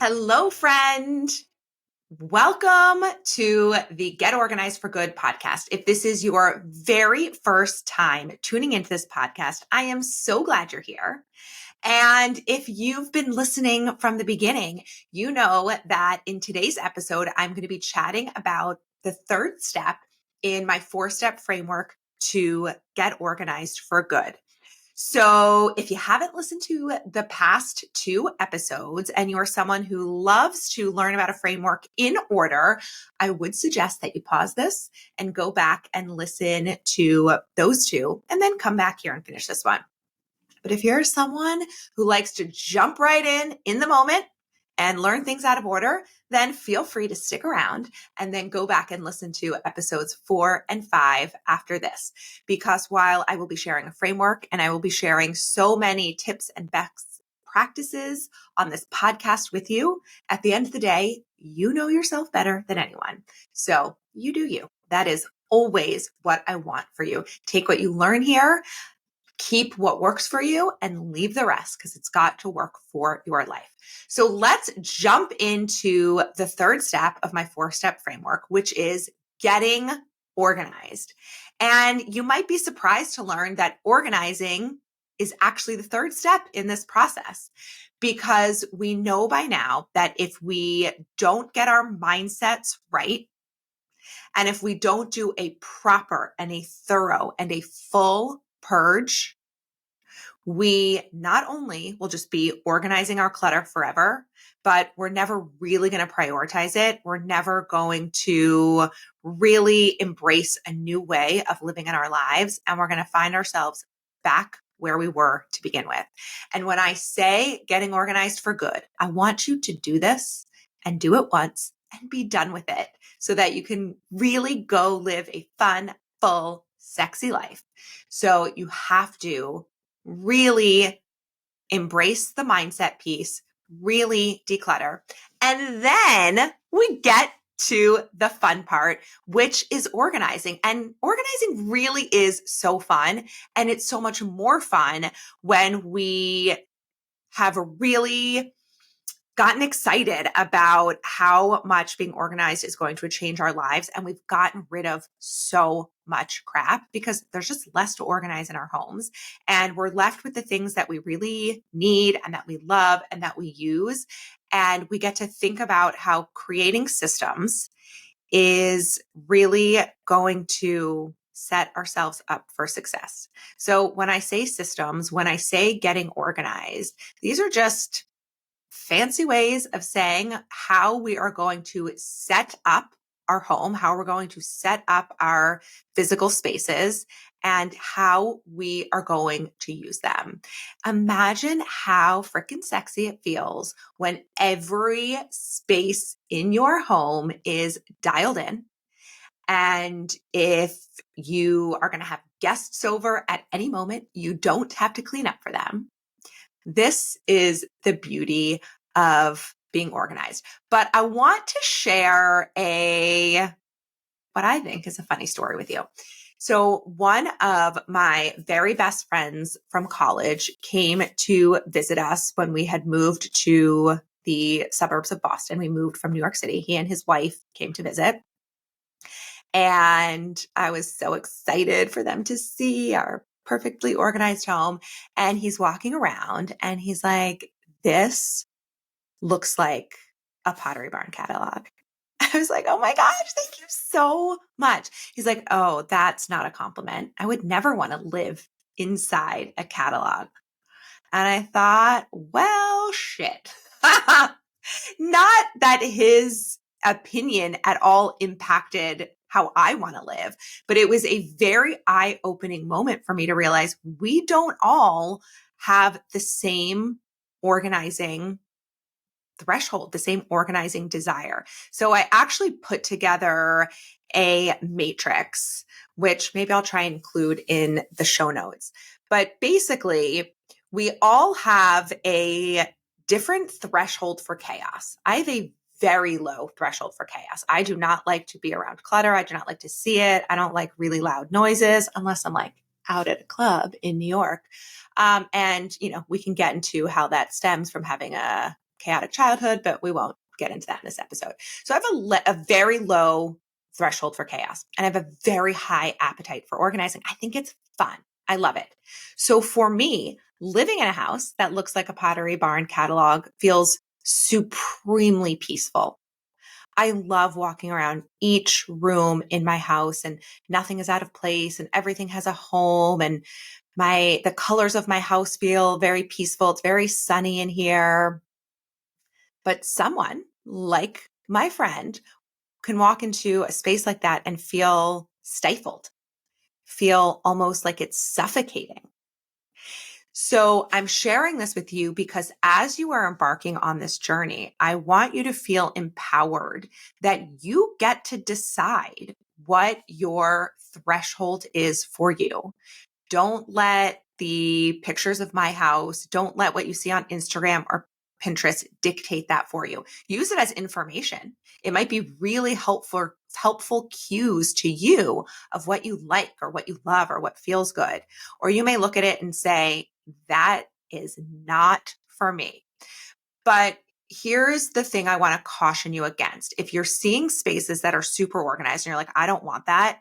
Hello, friend. Welcome to the Get Organized for Good podcast. If this is your very first time tuning into this podcast, I am so glad you're here. And if you've been listening from the beginning, you know that in today's episode, I'm going to be chatting about the third step in my 4-step framework to get organized for good. So if you haven't listened to the past 2 episodes and you're someone who loves to learn about a framework in order, I would suggest that you pause this and go back and listen to those 2 and then come back here and finish this one. But if you're someone who likes to jump right in the moment and learn things out of order, then feel free to stick around and then go back and listen to episodes 4 and 5 after this. Because while I will be sharing a framework and I will be sharing so many tips and best practices on this podcast with you, at the end of the day, you know yourself better than anyone. So you do you. That is always what I want for you. Take what you learn here, keep what works for you, and leave the rest because it's got to work for your life. So let's jump into the third step of my 4-step framework, which is getting organized. And you might be surprised to learn that organizing is actually the third step in this process, because we know by now that if we don't get our mindsets right, and if we don't do a proper and a thorough and a full purge, we not only will just be organizing our clutter forever, but we're never really going to prioritize it. We're never going to really embrace a new way of living in our lives. And we're going to find ourselves back where we were to begin with. And when I say getting organized for good, I want you to do this and do it once and be done with it so that you can really go live a fun, full, sexy life. So you have to really embrace the mindset piece, really declutter. And then we get to the fun part, which is organizing. And organizing really is so fun. And it's so much more fun when we have really gotten excited about how much being organized is going to change our lives. And we've gotten rid of so much crap because there's just less to organize in our homes. And we're left with the things that we really need and that we love and that we use. And we get to think about how creating systems is really going to set ourselves up for success. So when I say systems, when I say getting organized, these are just fancy ways of saying how we are going to set up our home, how we're going to set up our physical spaces, and how we are going to use them. Imagine how freaking sexy it feels when every space in your home is dialed in. And if you are going to have guests over at any moment, you don't have to clean up for them. This is the beauty of being organized. But I want to share what I think is a funny story with you. So one of my very best friends from college came to visit us when we had moved to the suburbs of Boston. We moved from New York City. He and his wife came to visit. And I was so excited for them to see our perfectly organized home. And he's walking around and he's like, this looks like a Pottery Barn catalog. I was like, oh my gosh, thank you so much. He's like, oh, that's not a compliment. I would never want to live inside a catalog. And I thought, well, shit. Not that his opinion at all impacted how I want to live, but it was a very eye-opening moment for me to realize we don't all have the same organizing threshold, the same organizing desire. So I actually put together a matrix, which maybe I'll try and include in the show notes. But basically, we all have a different threshold for chaos. I have a very low threshold for chaos. I do not like to be around clutter. I do not like to see it. I don't like really loud noises unless I'm like out at a club in New York. And, we can get into how that stems from having a chaotic childhood, but we won't get into that in this episode. So I have a very low threshold for chaos, and I have a very high appetite for organizing. I think it's fun. I love it. So for me, living in a house that looks like a Pottery Barn catalog feels supremely peaceful. I love walking around each room in my house and nothing is out of place and everything has a home, and the colors of my house feel very peaceful. It's very sunny in here. But someone like my friend can walk into a space like that and feel stifled, feel almost like it's suffocating. So I'm sharing this with you because as you are embarking on this journey, I want you to feel empowered that you get to decide what your threshold is for you. Don't let the pictures of my house, don't let what you see on Instagram or Pinterest dictate that for you. Use it as information. It might be really helpful cues to you of what you like or what you love or what feels good. Or you may look at it and say, that is not for me. But here's the thing I want to caution you against. If you're seeing spaces that are super organized and you're like, I don't want that,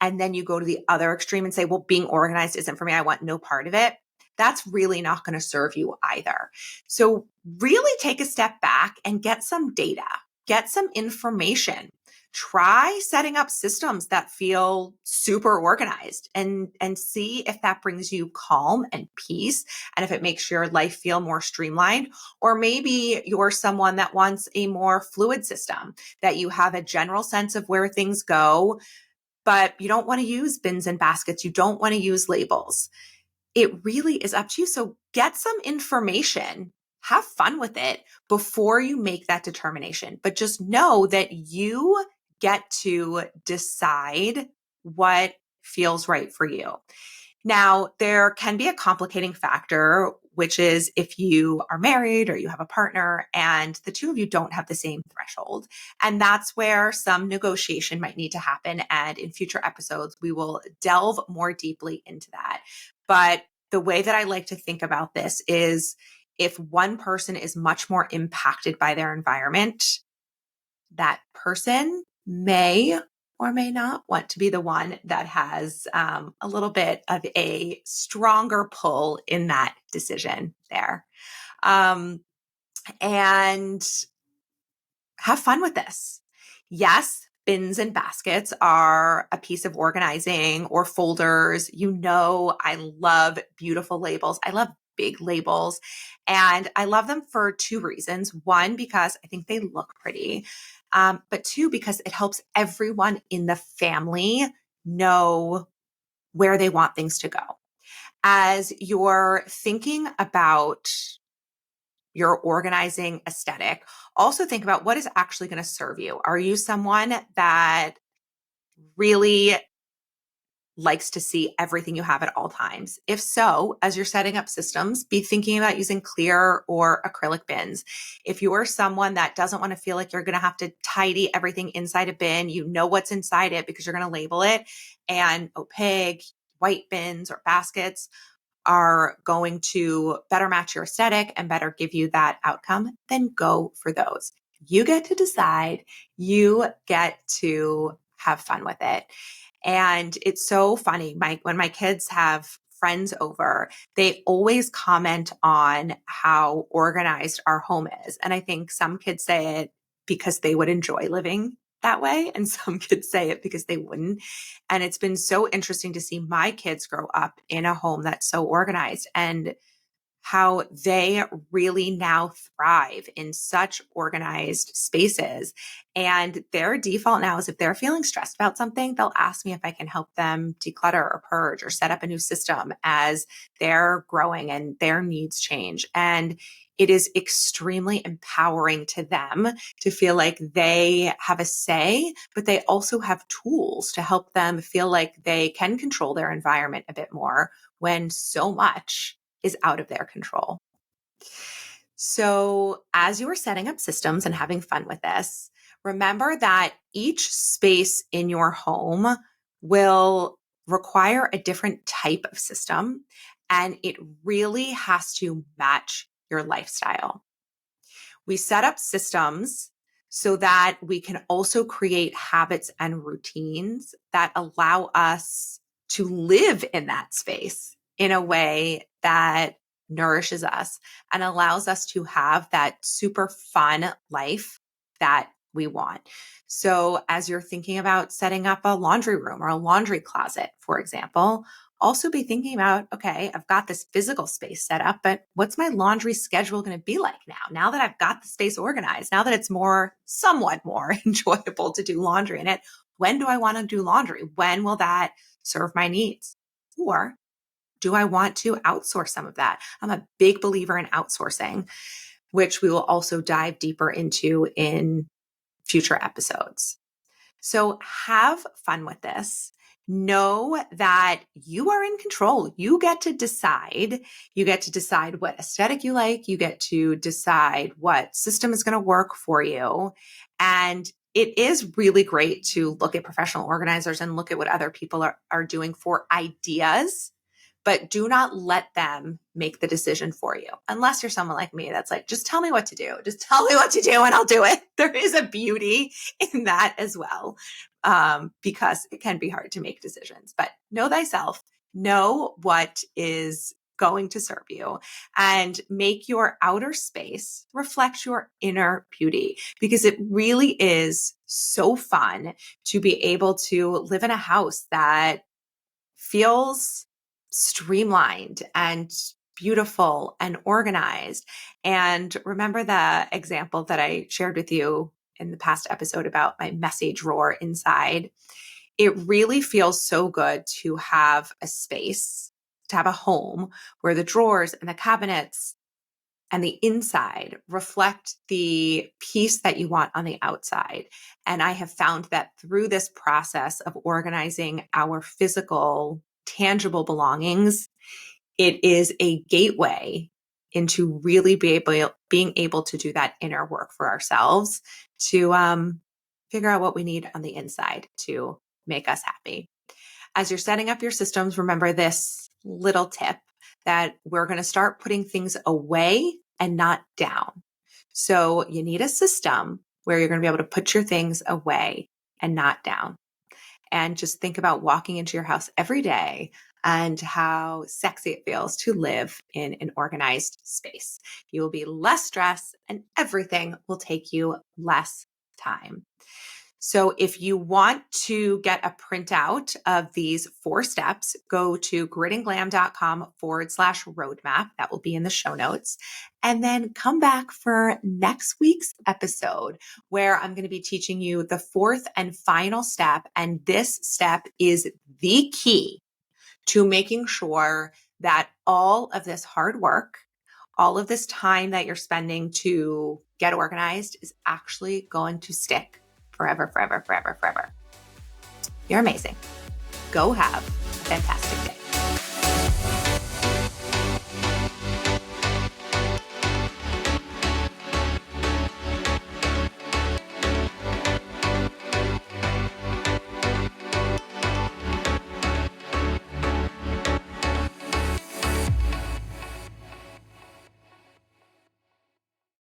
and then you go to the other extreme and say, well, being organized isn't for me, I want no part of it, that's really not going to serve you either. So really take a step back and get some data, get some information. Try setting up systems that feel super organized and see if that brings you calm and peace, and if it makes your life feel more streamlined. Or maybe you're someone that wants a more fluid system, that you have a general sense of where things go, but you don't want to use bins and baskets. You don't want to use labels. It really is up to you. So get some information, have fun with it before you make that determination. But just know that you get to decide what feels right for you. Now, there can be a complicating factor, which is if you are married or you have a partner and the two of you don't have the same threshold. And that's where some negotiation might need to happen. And in future episodes, we will delve more deeply into that. But the way that I like to think about this is if one person is much more impacted by their environment, that person may or may not want to be the one that has a little bit of a stronger pull in that decision there. Um, and have fun with this. Yes, bins and baskets are a piece of organizing, or folders. You know, I love beautiful labels. I love big labels, and I love them for two reasons. One, because I think they look pretty. But two, because it helps everyone in the family know where they want things to go. As you're thinking about your organizing aesthetic, also think about what is actually going to serve you. Are you someone that really likes to see everything you have at all times? If so, as you're setting up systems, be thinking about using clear or acrylic bins. If you are someone that doesn't want to feel like you're going to have to tidy everything inside a bin, you know what's inside it because you're going to label it, and opaque white bins or baskets are going to better match your aesthetic and better give you that outcome, then go for those. You get to decide, you get to have fun with it. And it's so funny. When my kids have friends over, they always comment on how organized our home is. And I think some kids say it because they would enjoy living that way, and some kids say it because they wouldn't. And it's been so interesting to see my kids grow up in a home that's so organized, and how they really now thrive in such organized spaces. And their default now is if they're feeling stressed about something, they'll ask me if I can help them declutter or purge or set up a new system as they're growing and their needs change. And it is extremely empowering to them to feel like they have a say, but they also have tools to help them feel like they can control their environment a bit more when so much is out of their control. So, as you are setting up systems and having fun with this, remember that each space in your home will require a different type of system, and it really has to match your lifestyle. We set up systems so that we can also create habits and routines that allow us to live in that space in a way that nourishes us and allows us to have that super fun life that we want. So, as you're thinking about setting up a laundry room or a laundry closet, for example, also be thinking about, okay, I've got this physical space set up, but what's my laundry schedule going to be like now? Now that I've got the space organized, now that it's somewhat more enjoyable to do laundry in it, when do I want to do laundry? When will that serve my needs? Or do I want to outsource some of that? I'm a big believer in outsourcing, which we will also dive deeper into in future episodes. So have fun with this. Know that you are in control. You get to decide. You get to decide what aesthetic you like. You get to decide what system is going to work for you. And it is really great to look at professional organizers and look at what other people are doing for ideas, but do not let them make the decision for you. Unless you're someone like me that's like, just tell me what to do. Just tell me what to do and I'll do it. There is a beauty in that as well, because it can be hard to make decisions. But know thyself, know what is going to serve you, and make your outer space reflect your inner beauty, because it really is so fun to be able to live in a house that feels streamlined and beautiful and organized. And remember the example that I shared with you in the past episode about my messy drawer inside? It really feels so good to have a space, to have a home where the drawers and the cabinets and the inside reflect the piece that you want on the outside. And I have found that through this process of organizing our physical, tangible belongings, it is a gateway into really being able to do that inner work for ourselves to figure out what we need on the inside to make us happy. As you're setting up your systems, remember this little tip that we're going to start putting things away and not down. So you need a system where you're going to be able to put your things away and not down. And just think about walking into your house every day and how sexy it feels to live in an organized space. You will be less stressed and everything will take you less time. So if you want to get a printout of these 4 steps, go to gritandglam.com/roadmap. That will be in the show notes. And then come back for next week's episode, where I'm going to be teaching you the 4th and final step. And this step is the key to making sure that all of this hard work, all of this time that you're spending to get organized is actually going to stick forever, forever, forever, forever. You're amazing. Go have a fantastic day.